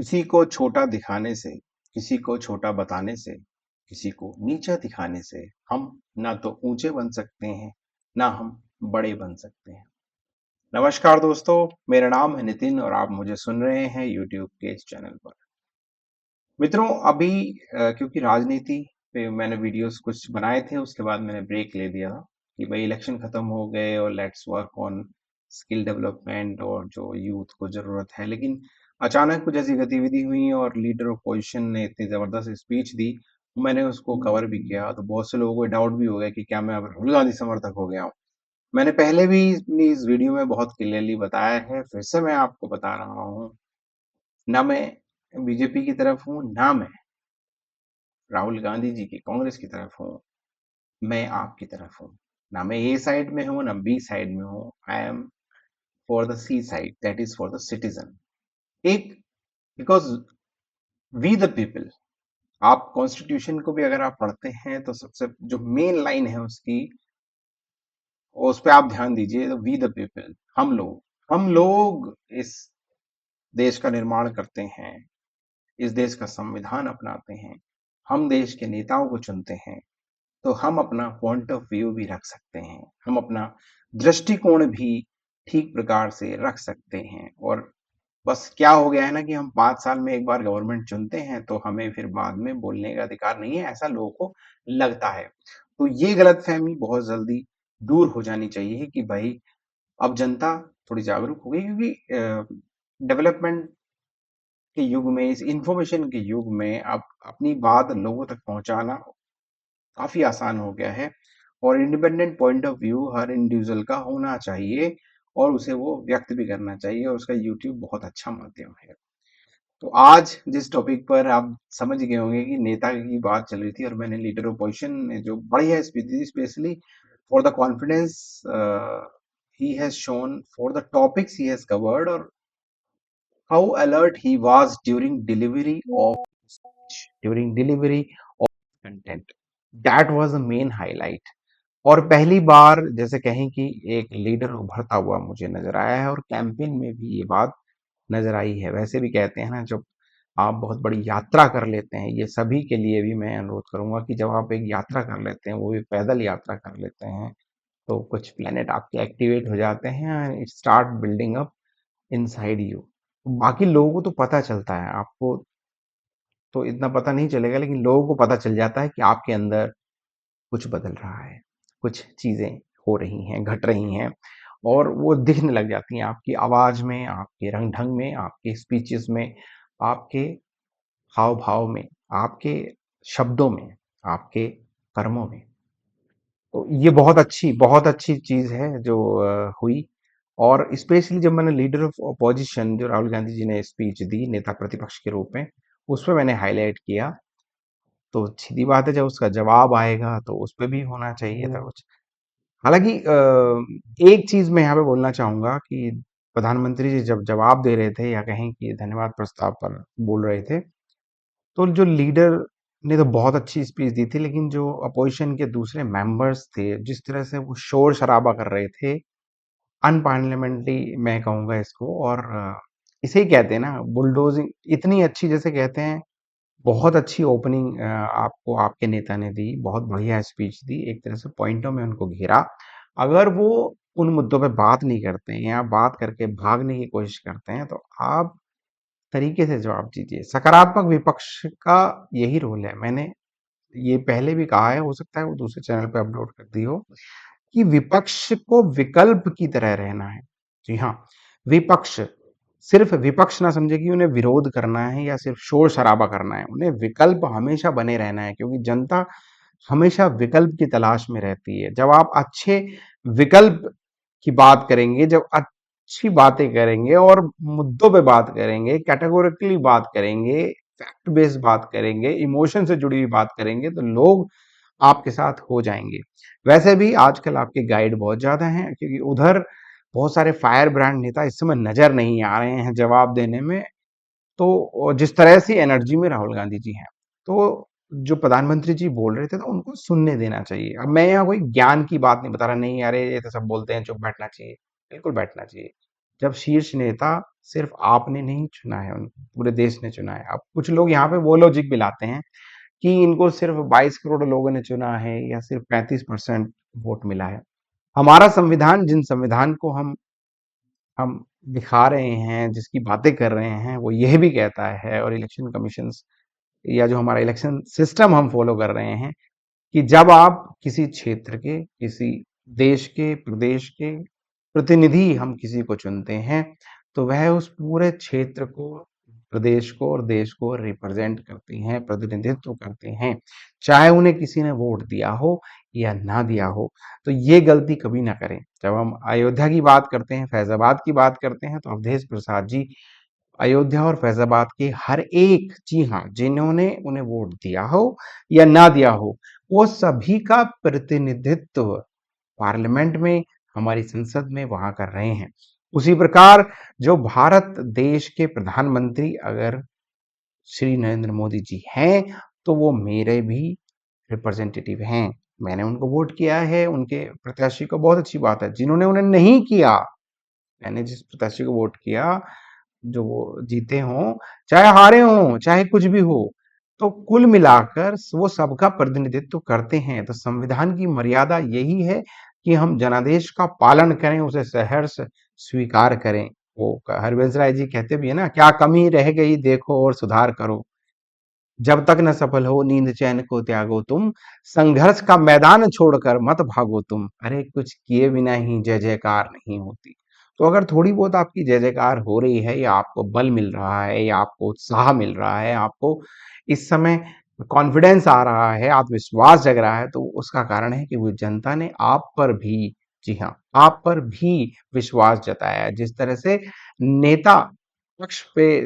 किसी को छोटा दिखाने से, किसी को छोटा बताने से, किसी को नीचा दिखाने से हम ना तो ऊंचे बन सकते हैं, ना हम बड़े बन सकते हैं। नमस्कार दोस्तों, मेरा नाम है नितिन और आप मुझे सुन रहे हैं यूट्यूब के इस चैनल पर। मित्रों, अभी क्योंकि राजनीति पे मैंने वीडियोस कुछ बनाए थे, उसके बाद मैंने ब्रेक ले दिया था कि भाई इलेक्शन खत्म हो गए और let's work on skill development और जो यूथ को जरूरत है। लेकिन अचानक कुछ ऐसी गतिविधि हुई और लीडर ऑफ पोजिशन ने इतनी जबरदस्त स्पीच दी, मैंने उसको कवर भी किया। तो बहुत से लोगों को डाउट भी हो गया कि क्या मैं अब राहुल गांधी समर्थक हो गया हूँ। मैंने पहले भी अपनी इस वीडियो में बहुत क्लियरली बताया है, फिर से मैं आपको बता रहा हूँ, ना मैं बीजेपी की तरफ हूँ, ना मैं राहुल गांधी जी की कांग्रेस की तरफ हूँ, मैं आपकी तरफ हूँ। ना मैं ए साइड में हूँ, ना बी साइड में हूँ। I am for the C side, that is for the citizen. एक, बिकॉज वी द पीपल। आप कॉन्स्टिट्यूशन को भी अगर आप पढ़ते हैं तो सबसे जो मेन लाइन है उसकी, उस पर आप ध्यान दीजिए। वी द पीपल, हम लोग इस देश का निर्माण करते हैं, इस देश का संविधान अपनाते हैं, हम देश के नेताओं को चुनते हैं। तो हम अपना पॉइंट ऑफ व्यू भी रख सकते हैं, हम अपना दृष्टिकोण भी ठीक प्रकार से रख सकते हैं। और बस क्या हो गया है ना कि हम 5 साल में एक बार गवर्नमेंट चुनते हैं तो हमें फिर बाद में बोलने का अधिकार नहीं है, ऐसा लोगों को लगता है। तो ये गलतफहमी बहुत जल्दी दूर हो जानी चाहिए कि भाई अब जनता थोड़ी जागरूक हो गई, क्योंकि डेवलपमेंट के युग में, इस इंफॉर्मेशन के युग में अब अपनी बात लोगों तक पहुंचाना काफी आसान हो गया है। और independent point of view her individual का होना चाहिए और उसे वो व्यक्त भी करना चाहिए, और उसका यूट्यूब बहुत अच्छा माध्यम है। तो आज जिस टॉपिक पर आप समझ गए होंगे कि नेता की बात चल रही थी और मैंने लीडर ऑपोजिशन में जो बढ़िया स्पीच दी, specially for the confidence he has shown, for the topics he has covered, और how alert he was during delivery of content, that was the main highlight. और पहली बार जैसे कहें कि एक लीडर उभरता हुआ मुझे नजर आया है, और कैंपेन में भी ये बात नजर आई है। वैसे भी कहते हैं ना, जब आप बहुत बड़ी यात्रा कर लेते हैं, ये सभी के लिए भी मैं अनुरोध करूंगा कि जब आप एक यात्रा कर लेते हैं, वो भी पैदल यात्रा कर लेते हैं, तो कुछ प्लेनेट आपके एक्टिवेट हो जाते हैं and it start building up inside you. बाकी लोगों को तो पता चलता है, आपको तो इतना पता नहीं चलेगा, लेकिन लोगों को पता चल जाता है कि आपके अंदर कुछ बदल रहा है, कुछ चीजें हो रही हैं, घट रही हैं, और वो दिखने लग जाती हैं आपकी आवाज में, आपके रंग ढंग में, आपके स्पीचेस में, आपके हाव भाव में, आपके शब्दों में, आपके कर्मों में। तो ये बहुत अच्छी चीज है जो हुई। और स्पेशली जब मैंने लीडर ऑफ अपोजिशन, जो राहुल गांधी जी ने स्पीच दी नेता प्रतिपक्ष के रूप में, उस पर मैंने हाईलाइट किया। तो सीधी बात है, जब उसका जवाब आएगा तो उस पर भी होना चाहिए था कुछ। हालांकि एक चीज मैं यहाँ पे बोलना चाहूंगा कि प्रधानमंत्री जी जब जवाब दे रहे थे, या कहें कि धन्यवाद प्रस्ताव पर बोल रहे थे, तो जो लीडर ने तो बहुत अच्छी स्पीच दी थी, लेकिन जो अपोजिशन के दूसरे मेंबर्स थे, जिस तरह से वो शोर शराबा कर रहे थे, अनपार्लियामेंट्री मैं कहूंगा इसको। और इसे ही कहते हैं ना बुलडोजिंग, इतनी अच्छी, जैसे कहते हैं बहुत अच्छी ओपनिंग आपको आपके नेता ने दी, बहुत बढ़िया स्पीच दी, एक तरह से पॉइंटों में उनको घेरा। अगर वो उन मुद्दों पे बात नहीं करते हैं या बात करके भागने की कोशिश करते हैं, तो आप तरीके से जवाब दीजिए। सकारात्मक विपक्ष का यही रोल है। मैंने ये पहले भी कहा है, हो सकता है वो दूसरे चैनल पे अपलोड कर दी हो, कि विपक्ष को विकल्प की तरह रहना है। जी हाँ, विपक्ष सिर्फ विपक्ष ना समझे कि उन्हें विरोध करना है या सिर्फ शोर शराबा करना है। उन्हें विकल्प हमेशा बने रहना है, क्योंकि जनता हमेशा विकल्प की तलाश में रहती है। जब आप अच्छे विकल्प की बात करेंगे, जब अच्छी बातें करेंगे और मुद्दों पे बात करेंगे, कैटेगोरिकली बात करेंगे, फैक्ट बेस्ड बात करेंगे, इमोशन से जुड़ी हुई बात करेंगे, तो लोग आपके साथ हो जाएंगे। वैसे भी आजकल आपके गाइड बहुत ज्यादा हैं, क्योंकि उधर बहुत सारे फायर ब्रांड नेता इस समय नजर नहीं आ रहे हैं जवाब देने में। तो जिस तरह से एनर्जी में राहुल गांधी जी हैं, तो जो प्रधानमंत्री जी बोल रहे थे तो उनको सुनने देना चाहिए। अब मैं यहाँ कोई ज्ञान की बात नहीं बता रहा, नहीं अरे ये तो सब बोलते हैं, चुप बैठना चाहिए। बिल्कुल बैठना चाहिए। जब शीर्ष नेता सिर्फ आपने नहीं चुना है उनको, पूरे देश ने चुना है। अब कुछ लोग यहाँ पे वो लॉजिक भी लाते हैं कि इनको सिर्फ 22 करोड़ लोगों ने चुना है या सिर्फ 35% वोट मिला है। हमारा संविधान, जिन संविधान को हम दिखा रहे हैं, जिसकी बातें कर रहे हैं, वो यह भी कहता है, और इलेक्शन कमीशन या जो हमारा इलेक्शन सिस्टम हम फॉलो कर रहे हैं, कि जब आप किसी क्षेत्र के, किसी देश के, प्रदेश के प्रतिनिधि हम किसी को चुनते हैं, तो वह उस पूरे क्षेत्र को, प्रदेश को और देश को रिप्रेजेंट करते हैं, प्रतिनिधित्व करते हैं, चाहे उन्हें किसी ने वोट दिया हो या ना दिया हो। तो ये गलती कभी ना करें। जब हम अयोध्या की बात करते हैं, फैजाबाद की बात करते हैं, तो अवधेश प्रसाद जी अयोध्या और फैजाबाद के हर एक, जी हाँ, जिन्होंने उन्हें वोट दिया हो या ना दिया हो, वो सभी का प्रतिनिधित्व पार्लियामेंट में, हमारी संसद में वहां कर रहे हैं। उसी प्रकार जो भारत देश के प्रधानमंत्री अगर श्री नरेंद्र मोदी जी हैं, तो वो मेरे भी रिप्रेजेंटेटिव हैं। मैंने उनको वोट किया है, उनके प्रत्याशी को, बहुत अच्छी बात है। जिन्होंने उन्हें नहीं किया, मैंने जिस प्रत्याशी को वोट किया, जो वो जीते हों, चाहे हारे हों, चाहे कुछ भी हो, तो कुल मिलाकर वो सबका प्रतिनिधित्व करते हैं। तो संविधान की मर्यादा यही है कि हम जनादेश का पालन करें, उसे सहर्ष स्वीकार करें। वो हरवंश राय जी कहते भी है ना, क्या कमी रह गई देखो और सुधार करो, जब तक न सफल हो नींद चैन को त्यागो तुम, संघर्ष का मैदान छोड़कर मत भागो तुम, अरे कुछ किए बिना ही जय जयकार नहीं होती। तो अगर थोड़ी बहुत आपकी जय जयकार हो रही है, या आपको बल मिल रहा है, या आपको उत्साह मिल रहा है, आपको इस समय कॉन्फिडेंस आ रहा है, आत्मविश्वास जग रहा है, तो उसका कारण है कि वो जनता ने आप पर भी, जी हाँ, आप पर भी विश्वास जताया है। जिस तरह से नेता पक्ष पे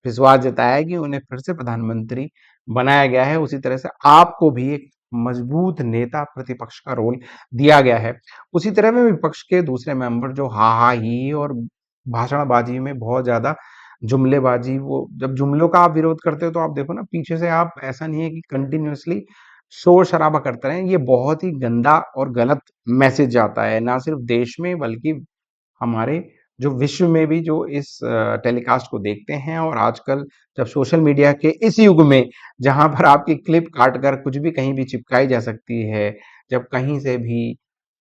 विश्वास जताया है कि उन्हें फिर से प्रधानमंत्री बनाया गया है, उसी तरह से आपको भी एक मजबूत नेता प्रतिपक्ष का रोल दिया गया है। उसी तरह में विपक्ष के दूसरे मेंबर जो हा हा ही और भाषणबाजी में बहुत ज्यादा जुमलेबाजी, वो जब जुमलों का आप विरोध करते हो, तो आप देखो ना, पीछे से आप, ऐसा नहीं है कि कंटिन्यूअसली शोर शराबा करते रहें। ये बहुत ही गंदा और गलत मैसेज जाता है, ना सिर्फ देश में बल्कि हमारे जो विश्व में भी, जो इस टेलीकास्ट को देखते हैं। और आजकल जब सोशल मीडिया के इस युग में, जहां पर आपकी क्लिप काट कर कुछ भी कहीं भी चिपकाई जा सकती है, जब कहीं से भी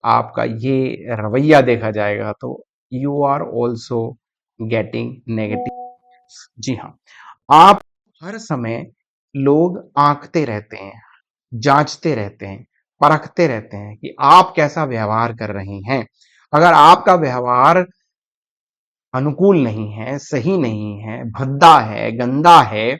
आपका ये रवैया देखा जाएगा, तो you are also getting negative. जी हाँ, आप हर समय, लोग आंकते रहते हैं, जांचते रहते हैं, परखते रहते हैं कि आप कैसा व्यवहार कर रहे हैं। अगर आपका व्यवहार अनुकूल नहीं है, सही नहीं है, भद्दा है, गंदा है,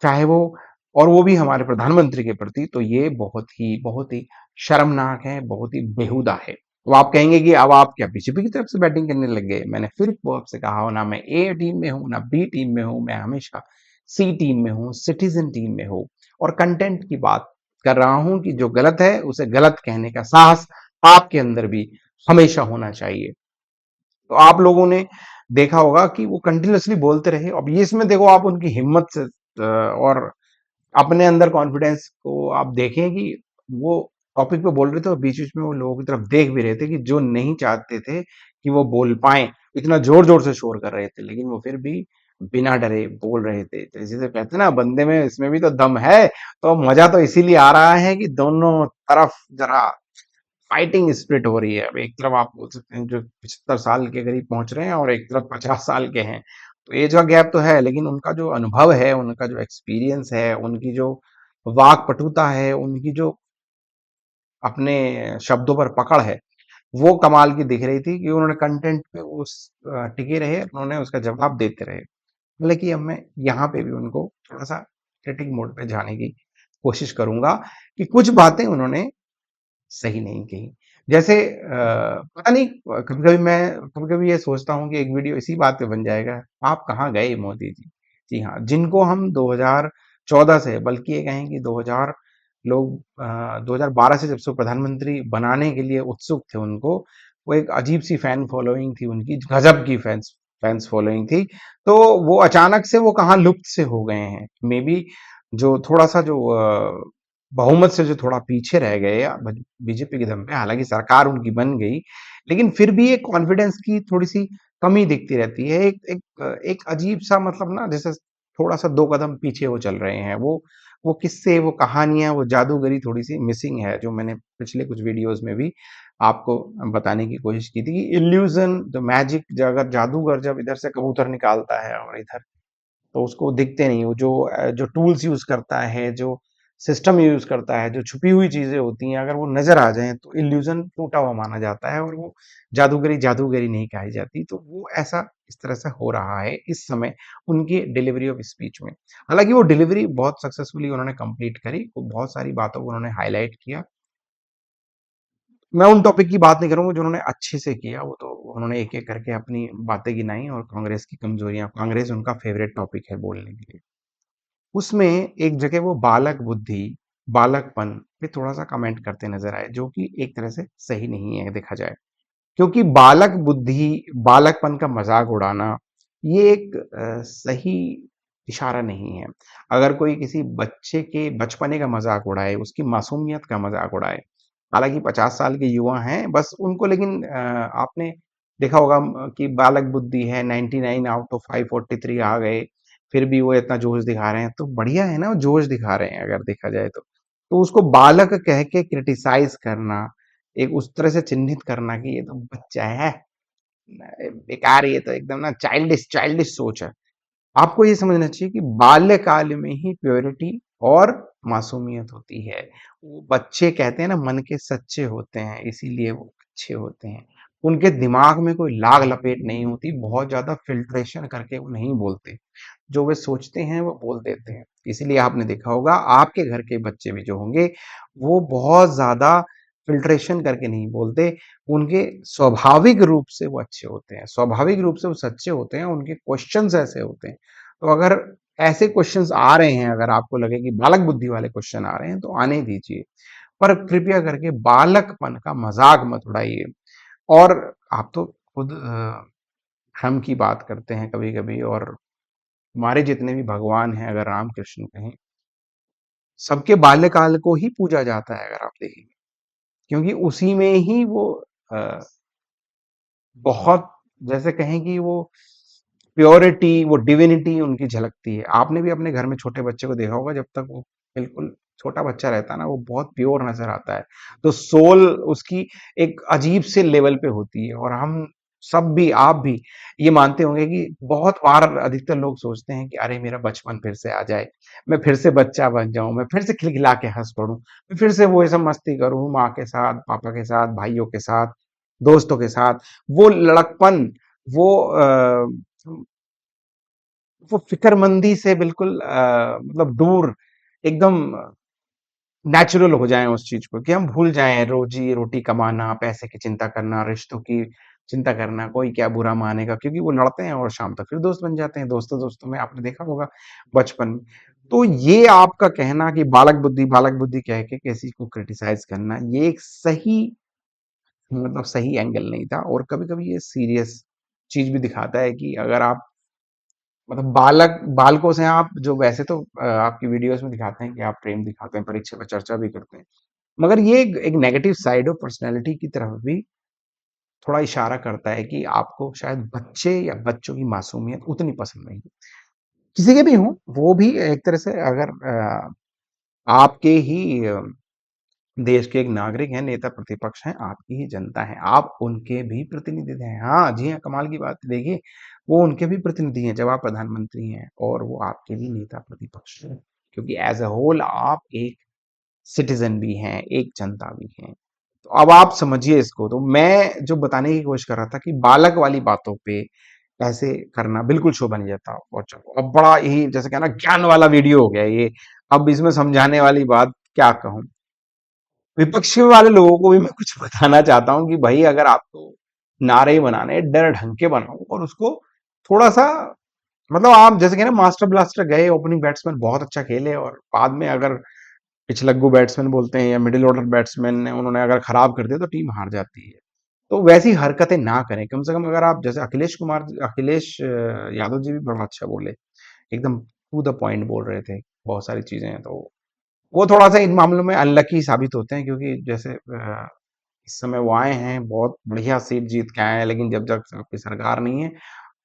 चाहे वो, और वो भी हमारे प्रधानमंत्री के प्रति, तो ये बहुत ही शर्मनाक है, बहुत ही बेहुदा है। तो आप कहेंगे कि अब आप क्या बीजेपी की तरफ से बैटिंग करने लग गए? मैंने फिर वो आपसे कहा हो, ना मैं ए टीम में हूं, ना बी टीम में हूं, मैं हमेशा सी टीम में हूं, सिटीजन टीम में हूं। और कंटेंट की बात कर रहा हूं कि जो गलत है उसे गलत कहने का साहस आपके अंदर भी हमेशा होना चाहिए। तो आप लोगों ने देखा होगा कि वो कंटिन्यूअसली बोलते रहे। अब ये इसमें देखो, आप उनकी हिम्मत से और अपने अंदर कॉन्फिडेंस को आप देखें कि वो टॉपिक पे बोल रहे थे, और बीच बीच में वो लोगों की तरफ देख भी रहे थे, कि जो नहीं चाहते थे कि वो बोल पाए, इतना जोर जोर से शोर कर रहे थे, लेकिन वो फिर भी बिना डरे बोल रहे थे। तो इसी से कहते हैं ना, बंदे में इसमें भी तो दम है। तो मजा तो इसीलिए आ रहा है कि दोनों तरफ जरा फाइटिंग स्पिरिट हो रही है। अब एक तरफ आप बोल सकते हैं जो 75 साल के करीब पहुंच रहे हैं, और एक तरफ 50 साल के हैं, तो एज का गैप तो है, लेकिन उनका जो अनुभव है, उनका जो एक्सपीरियंस है, उनकी जो वाक पटुता है, उनकी जो अपने शब्दों पर पकड़ है, वो कमाल की दिख रही थी, कि उन्होंने कंटेंट पे उस टिके रहे, उन्होंने उसका जवाब देते रहे। हालांकि अब मैं यहाँ पे भी उनको थोड़ा सा क्रिटिक मोड पे जाने की कोशिश करूंगा, कि कुछ बातें उन्होंने सही नहीं कही। जैसे पता नहीं, कभी-कभी मैं कभी-कभी ये सोचता हूँ कि एक वीडियो इसी बात पे बन जाएगा, आप कहाँ गए मोदी जी? जी हाँ, जिनको हम 2014 से, बल्कि ये कहें कि 2000 लोग 2012 से जब से वो प्रधानमंत्री बनाने के लिए उत्सुक थे उनको, वो एक अजीब-सी फैन फॉलोइंग थी उनकी, गजब की फैन्स फैन्स फॉलोइंग थी। तो वो अचानक से वो कहाँ लुप्त से हो गए हैं। मेबी जो थोड़ा-सा जो बहुमत से जो थोड़ा पीछे रह गए बीजेपी के दम पे, हालांकि सरकार उनकी बन गई, लेकिन फिर भी एक कॉन्फिडेंस की थोड़ी सी कमी दिखती रहती है। एक अजीब-सा मतलब ना जैसे थोड़ा-सा 2 कदम पीछे वो चल रहे हैं। वो किस्से, वो कहानियाँ, वो जादूगरी थोड़ी-सी मिसिंग है, जो मैंने पिछले कुछ वीडियोज़ में भी आपको बताने की कोशिश की थी कि इल्यूज़न, द मैजिक, ज अगर जादूगर जब इधर से कबूतर निकालता है और इधर, तो उसको दिखते नहीं, वो जो टूल्स यूज़ करता है, जो सिस्टम यूज़ करता है, जो छुपी हुई चीज़ें होती हैं, अगर वो नज़र आ जाएँ तो इल्यूज़न टूटा हुआ माना जाता है और वो जादूगरी जादूगरी नहीं कही जाती। तो वो ऐसा इस तरह से हो रहा है इस समय उनकी डिलीवरी ऑफ स्पीच में। हालाँकि वो डिलीवरी बहुत सक्सेसफुली उन्होंने कंप्लीट करी, वो बहुत सारी बातों को उन्होंने हाइलाइट किया। मैं उन टॉपिक की बात नहीं करूँगा जो उन्होंने अच्छे से किया, वो तो उन्होंने एक-एक करके अपनी बातें गिनाई और कांग्रेस की कमजोरियाँ, कांग्रेस उनका फेवरेट टॉपिक है बोलने के लिए। उसमें एक जगह वो बालक बुद्धि, बालकपन पे थोड़ा-सा कमेंट करते नज़र आए, जो कि एक तरह से सही नहीं है देखा जाए। क्योंकि बालक बुद्धि, बालकपन का मज़ाक उड़ाना, ये एक सही इशारा नहीं है। अगर कोई किसी बच्चे के बचपने का मज़ाक उड़ाए, उसकी मासूमियत का मज़ाक उड़ाए, हालाँकि 50 साल के युवा हैं, बस उनको लेकिन आपने देखा होगा कि बालक बुद्धि है, 99 आउट ऑफ 543 आ गए, फिर भी वो इतना जोश दिखा रहे हैं, तो बढ़िया है ना, वो जोश दिखा रहे हैं अगर देखा जाए तो। तो उसको बालक कह के क्रिटिसाइज़ करना, एक उस तरह से चिन्हित करना कि ये तो बच्चा है, बेकार, ये तो एकदम ना चाइल्डिश चाइल्डिश सोच है। आपको ये समझना चाहिए कि बाल्यकाल में ही प्योरिटी और मासूमियत होती है। वो बच्चे कहते हैं ना मन के सच्चे होते हैं, इसीलिए वो अच्छे होते हैं। उनके दिमाग में कोई लाग लपेट नहीं होती, बहुत ज़्यादा फ़िल्ट्रेशन करके वो नहीं बोलते। जो वे सोचते हैं वो बोल देते हैं। इसीलिए आपने देखा होगा आपके घर के बच्चे भी जो होंगे, वो बहुत ज़्यादा फ़िल्ट्रेशन करके नहीं बोलते, उनके स्वाभाविक रूप से वो अच्छे होते हैं, स्वाभाविक रूप से वो सच्चे होते हैं, उनके क्वेश्चन्स ऐसे होते हैं। तो अगर ऐसे क्वेश्चन्स आ रहे हैं, अगर आपको लगे कि बालक बुद्धि वाले क्वेश्चन आ रहे हैं, तो आने दीजिए। पर कृपया करके बालकपन का मज़ाक मत उड़ाइए। और आप तो खुद हम की बात करते हैं कभी-कभी, और हमारे जितने भी भगवान हैं, अगर राम कृष्ण कहें, सबके बाल्यकाल को ही पूजा जाता है अगर आप देखेंगे। क्योंकि उसी में ही वो अ, बहुत, जैसे कहें कि वो प्योरिटी, वो डिविनिटी उनकी झलकती है। आपने भी अपने घर में छोटे बच्चे को देखा होगा, जब तक वो बिल्कुल छोटा बच्चा रहता है ना, वो बहुत प्योर नज़र आता है। तो सोल उसकी एक अजीब से लेवल पे होती है, और हम सब भी, आप भी ये मानते होंगे कि बहुत बार अधिकतर लोग सोचते हैं कि अरे मेरा बचपन फिर से आ जाए, मैं फिर से बच्चा बन जाऊँ, मैं फिर से खिलखिला के हँस पड़ूँ, मैं फिर से वो ये सब मस्ती करूँ माँ के साथ, पापा के साथ, भाइयों के साथ, दोस्तों के साथ। वो लड़कपन, वो वो फ़िक्रमंदी से बिल्कुल मतलब दूर, एकदम नेचुरल हो जाएँ उस चीज़ को, कि हम भूल जाएँ रोज़ी-रोटी कमाना, पैसे की चिंता करना, रिश्तों की चिंता करना, कोई क्या बुरा मानेगा, क्योंकि वो लड़ते हैं और शाम तक फिर दोस्त बन जाते हैं। दोस्तों-दोस्तों में आपने देखा होगा बचपन में। तो ये आपका कहना कि बालक बुद्धि कह के किसी को क्रिटिसाइज़ करना, ये एक सही, मतलब सही एंगल नहीं था, और कभी-कभी ये सीरियस चीज़ भी दिखाता है कि अगर आप, मतलब बालकों से आप जो वैसे तो आपकी वीडियोस में दिखाते हैं कि आप प्रेम दिखाते हैं, परीक्षा पे चर्चा भी करते हैं, मगर ये एक नेगेटिव साइड ऑफ पर्सनैलिटी की तरफ भी थोड़ा इशारा करता है कि आपको शायद बच्चे या बच्चों की मासूमियत उतनी पसंद नहीं है। किसी के भी हों, वो भी एक तरह से अगर आपके ही देश के एक नागरिक हैं, नेता प्रतिपक्ष हैं, आपकी ही जनता है, आप उनके भी प्रतिनिधि हैं। हाँ, जी हाँ, कमाल की बात है, देखिए, वो उनके भी प्रतिनिधि हैं जब आप प्रधानमंत्री हैं, और वो आपके भी नेता प्रतिपक्ष हैं। क्योंकि एज़ अ होल आप एक सिटिज़न भी हैं, एक जनता भी हैं। तो अब आप समझिए इसको, तो मैं जो बताने की कोशिश कर रहा था कि बालक वाली बातों पे ऐसे करना बिल्कुल शोभा नहीं देता। और चलो, अब बड़ा ही जैसे क्या है ना, ज्ञान वाला वीडियो हो गया ये, अब इसमें समझाने वाली बात क्या कहूँ? विपक्ष वाले लोगों को भी मैं कुछ बताना चाहता हूँ कि भाई, अगर आपको नारे बनाने डर ढंग के बनाओ, और उसको थोड़ा सा, मतलब आप जैसे कि ना, मास्टर ब्लास्टर गए, ओपनिंग बैट्समैन बहुत अच्छा खेले, और बाद में अगर पिछलग्गू बैट्समैन बोलते हैं या मिडिल ऑर्डर बैट्समैन ने, उन्होंने अगर खराब कर दिया तो टीम हार जाती है। तो वैसी हरकतें ना करें, कम से कम अगर आप जैसे अखिलेश यादव जी भी बड़ा अच्छा बोले, एकदम टू द पॉइंट बोल रहे थे, बहुत सारी चीजें हैं, तो वो थोड़ा सा इन मामलों में अनलकी साबित होते हैं, क्योंकि जैसे इस समय वो आए हैं, बहुत बढ़िया सीट जीत के आए हैं, लेकिन जब तक आपकी सरकार नहीं है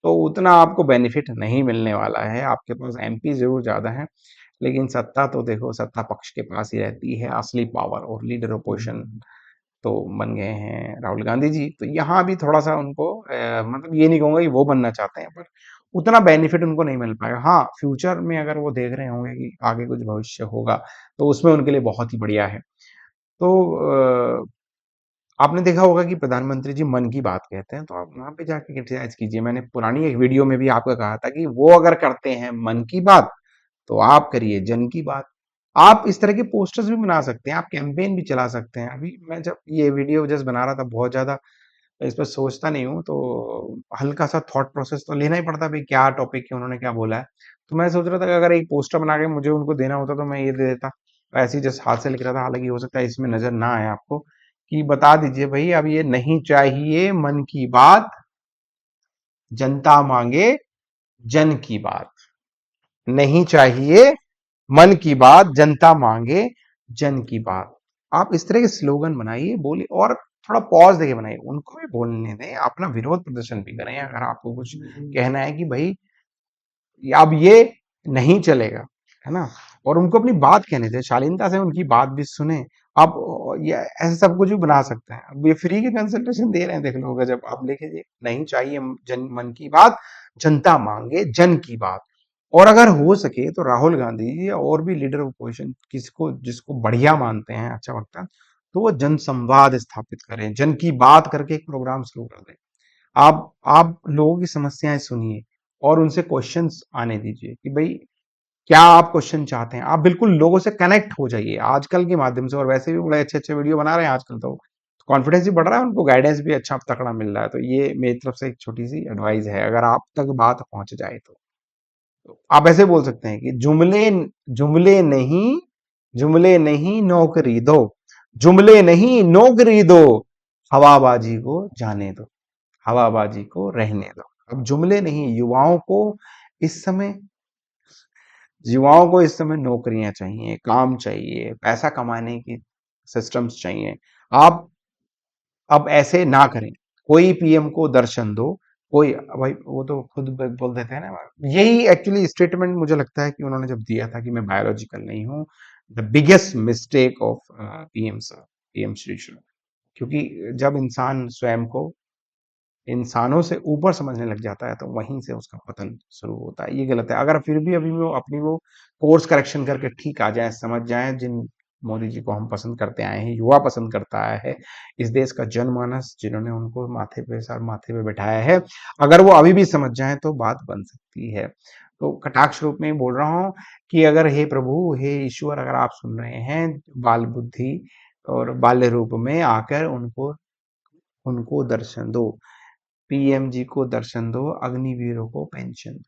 तो उतना आपको बेनिफिट नहीं मिलने वाला है। आपके पास एमपी जरूर ज्यादा है, लेकिन सत्ता तो देखो सत्ता पक्ष के पास ही रहती है, असली पावर। और लीडर अपोजिशन तो बन गए हैं राहुल गांधी जी। तो यहाँ भी थोड़ा सा उनको मतलब ये नहीं कहूंगा कि वो बनना चाहते हैं, पर उतना बेनिफिट उनको नहीं मिल पाएगा। हाँ, फ्यूचर में अगर वो देख रहे होंगे कि आगे कुछ भविष्य होगा, तो उसमें उनके लिए बहुत ही बढ़िया है। तो आपने देखा होगा कि प्रधानमंत्री जी मन की बात कहते हैं, तो आप वहां पे जाके क्रिटिसाइज कीजिए। मैंने पुरानी एक वीडियो में भी आपको कहा था कि वो अगर करते हैं मन की बात, तो आप करिए जन की बात। आप इस तरह के पोस्टर्स भी बना सकते हैं, आप कैंपेन भी चला सकते हैं। अभी मैं जब ये वीडियो जस्ट बना रहा था, बहुत ज्यादा इस पर सोचता नहीं हूँ, तो हल्का सा थॉट प्रोसेस तो लेना ही पड़ता है भाई, क्या टॉपिक है, उन्होंने क्या बोला है। तो मैं सोच रहा था कि अगर एक पोस्टर बना के मुझे उनको देना होता तो मैं ये दे देता। ऐसे ही जस्ट हाथ से लिख रहा था, हालांकि हो सकता है इसमें नजर ना आए आपको, कि बता दीजिए भाई अब ये नहीं चाहिए मन की बात, जनता मांगे जन की बात। नहीं चाहिए मन की बात, जनता मांगे जन की बात। आप इस तरह के स्लोगन बनाइए, बोलिए, और थोड़ा पॉज देके बनाइए, उनको भी बोलने दें, अपना विरोध प्रदर्शन भी करें। अगर आपको कुछ कहना है कि भाई अब ये नहीं चलेगा, है ना, और उनको अपनी बात कहने दें, शालीनता से उनकी बात भी सुने। आप ये ऐसे सब कुछ भी बना सकते हैं। अब ये फ्री के कंसल्टेशन दे रहे हैं, देख लो, अगर जब आप लिखिए नहीं चाहिए जन मन की बात, जनता मांगे जन की बात। और अगर हो सके तो राहुल गांधी जी या और भी लीडर अपोजिशन किसको जिसको बढ़िया मानते हैं, अच्छा लगता है, तो वो जन संवाद स्थापित करें, जन की बात करके एक प्रोग्राम शुरू कर दें। आप लोगों की समस्याएं सुनिए और उनसे क्वेश्चंस आने दीजिए कि भाई क्या आप क्वेश्चन चाहते हैं। आप बिल्कुल लोगों से कनेक्ट हो जाइए आजकल के माध्यम से। और वैसे भी बड़े अच्छे अच्छे वीडियो बना रहे हैं आजकल, तो कॉन्फिडेंस भी बढ़ रहा है, उनको गाइडेंस भी अच्छा तकड़ा मिल रहा है। तो ये मेरी तरफ से एक छोटी सी एडवाइस है, अगर आप तक बात पहुंच जाए तो आप ऐसे बोल सकते हैं कि जुमले जुमले नहीं, जुमले नहीं नौकरी दो, जुमले नहीं नौकरी दो, हवाबाजी को जाने दो, हवाबाजी को रहने दो। अब जुमले नहीं, युवाओं को इस समय नौकरियां चाहिए, काम चाहिए, पैसा कमाने की सिस्टम्स चाहिए। आप अब ऐसे ना करें, कोई पीएम को दर्शन दो, कोई भाई वो तो खुद बोल देते हैं ना। यही एक्चुअली स्टेटमेंट मुझे लगता है कि उन्होंने जब दिया था कि मैं बायोलॉजिकल नहीं हूं, the biggest mistake of PM sir, PM Shri Shri. क्योंकि जब इंसान स्वयं को इंसानों से ऊपर समझने लग जाता है, तो वहीं से उसका पतन शुरू होता है। ये गलत है। अगर फिर भी अभी वो अपनी वो कोर्स करेक्शन करके ठीक आ जाए, समझ जाए, जिन मोदी जी को हम पसंद करते आए हैं, युवा पसंद करता आया है, इस देश का जनमानस जिन्होंने उनको माथे पे बैठाया है, अगर वो अभी भी समझ जाए तो बात बन सकती है। तो कटाक्ष रूप में बोल रहा हूँ कि अगर हे प्रभु, हे ईश्वर, अगर आप सुन रहे हैं, बाल बुद्धि और बाल्य रूप में आकर उनको उनको दर्शन दो, पीएम जी को दर्शन दो, अग्निवीरों को पेंशन।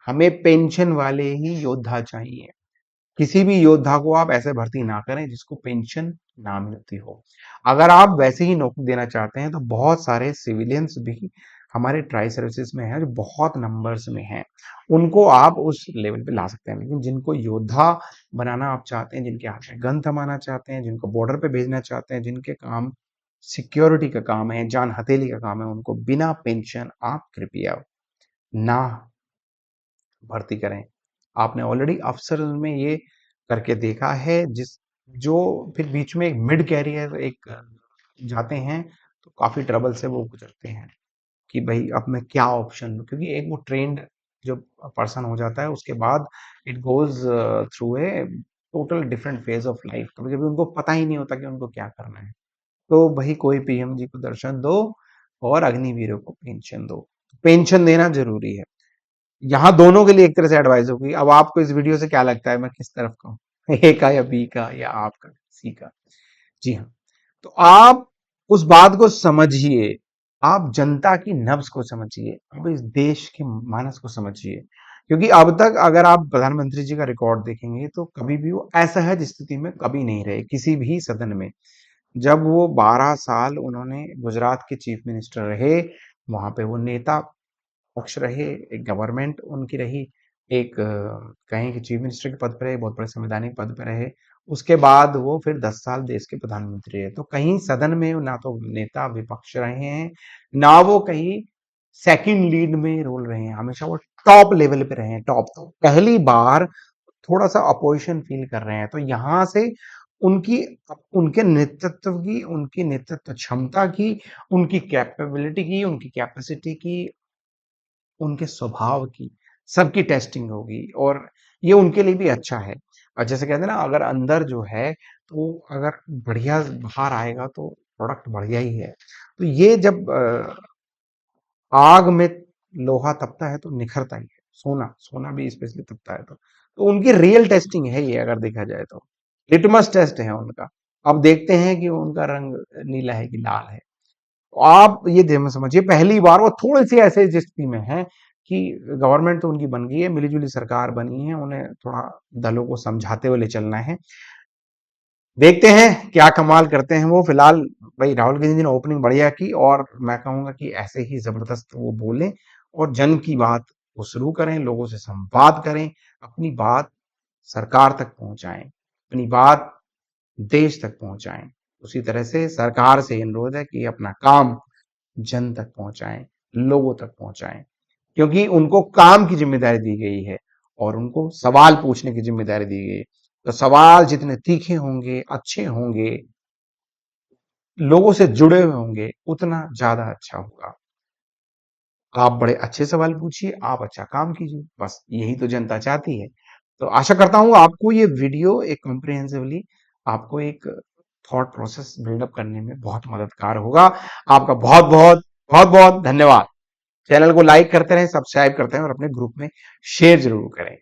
हमें पेंशन वाले ही योद्धा चाहिए। किसी भी योद्धा को आप ऐसे भर्ती ना करें जिसको पेंशन ना मिलती हो। अगर आप वैसे ही नौकरी देना चाहते हैं, तो बहुत सारे सिविलियंस भी हमारे ट्राई सर्विसेज में हैं, जो बहुत नंबर्स में हैं, उनको आप उस लेवल पे ला सकते हैं। लेकिन जिनको योद्धा बनाना आप चाहते हैं, जिनके हाथ में गन थमाना चाहते हैं, जिनको बॉर्डर पे भेजना चाहते हैं, जिनके काम सिक्योरिटी का काम है, जान हथेली का काम है, उनको बिना पेंशन आप कृपया ना भर्ती करें। आपने ऑलरेडी अफसर में ये करके देखा है, जिस जो फिर बीच में एक मिड कैरियर एक जाते हैं, तो काफी ट्रबल से वो गुजरते हैं कि भाई अब मैं क्या ऑप्शन लूं। क्योंकि एक वो ट्रेंड जो पर्सन हो जाता है, उसके बाद it goes through a total different phase of life. कभी कभी उनको पता ही नहीं होता कि उनको क्या करना है। तो भाई कोई पीएम जी को दर्शन दो और अग्निवीरों को पेंशन दो। पेंशन देना जरूरी है। यहाँ दोनों के लिए एक तरह से एडवाइस होगी। अब आपको इस वीडियो से क्या लगता है, मैं किस तरफ का हूँ, ए का या बी का या आपका सी का? जी हाँ। तो आप उस बात को समझिए, आप जनता की नब्ज को समझिए, आप इस देश के मानस को समझिए। क्योंकि अब तक अगर आप प्रधानमंत्री जी का रिकॉर्ड देखेंगे, तो कभी भी वो असहज स्थिति में कभी नहीं रहे किसी भी सदन में। जब वो 12 साल उन्होंने गुजरात के चीफ मिनिस्टर रहे, वहां पे वो नेता पक्ष रहे, एक गवर्नमेंट उनकी रही, एक कहें कि चीफ मिनिस्टर के पद पे रहे, बहुत बड़े संवैधानिक पद पे रहे। उसके बाद वो फिर 10 साल देश के प्रधानमंत्री रहे। तो कहीं सदन में ना तो नेता विपक्ष रहे हैं, ना वो कहीं सेकंड लीड में रोल रहे हैं। हमेशा वो टॉप लेवल पे रहे हैं, टॉप। तो पहली बार थोड़ा-सा अपोज़िशन फ़ील कर रहे हैं। तो यहाँ से उनकी उनके नेतृत्व की, उनकी नेतृत्व क्षमता की, उनकी कैपेबिलिटी की, उनकी कैपेसिटी की, उनके स्वभाव की, सबकी टेस्टिंग होगी और ये उनके लिए भी अच्छा है। और जैसे कहते हैं ना, अगर अंदर जो है तो अगर बढ़िया बाहर आएगा तो प्रोडक्ट बढ़िया ही है। तो ये जब आग में लोहा तपता है तो निखरता ही है। सोना, सोना भी स्पेशली तपता है तो उनकी रियल टेस्टिंग है ये, अगर देखा जाए तो। लिटमस टेस्ट है उनका। अब देखते हैं कि उनका रंग नीला है कि लाल है। आप ये समझिए, पहली बार वो थोड़ी सी ऐसे स्थिति में है कि गवर्नमेंट तो उनकी बन गई है, मिली-जुली सरकार बनी है, उन्हें थोड़ा दलों को समझाते हुए ले चलना है। देखते हैं क्या कमाल करते हैं वो। फिलहाल भाई राहुल गांधी जी ने ओपनिंग बढ़िया की और मैं कहूंगा कि ऐसे ही जबरदस्त वो बोलें और जन की बात वो शुरू करें, लोगों से संवाद करें, अपनी बात सरकार तक पहुंचाएं, अपनी बात देश तक पहुंचाएं। उसी तरह से सरकार से अनुरोध है कि अपना काम जन तक पहुंचाएं, लोगों तक पहुंचाएं, क्योंकि उनको काम की जिम्मेदारी दी गई है और उनको सवाल पूछने की जिम्मेदारी दी गई है। तो सवाल जितने तीखे होंगे, अच्छे होंगे, लोगों से जुड़े हुए होंगे, उतना ज्यादा अच्छा होगा। आप बड़े अच्छे सवाल पूछिए, आप अच्छा काम कीजिए, बस यही तो जनता चाहती है। तो आशा करता हूँ आपको ये वीडियो एक कॉम्प्रिहेंसिवली आपको एक थॉट प्रोसेस बिल्डअप करने में बहुत मददगार होगा। आपका बहुत बहुत धन्यवाद। चैनल को लाइक करते रहें, सब्सक्राइब करते रहें और अपने ग्रुप में शेयर जरूर करें।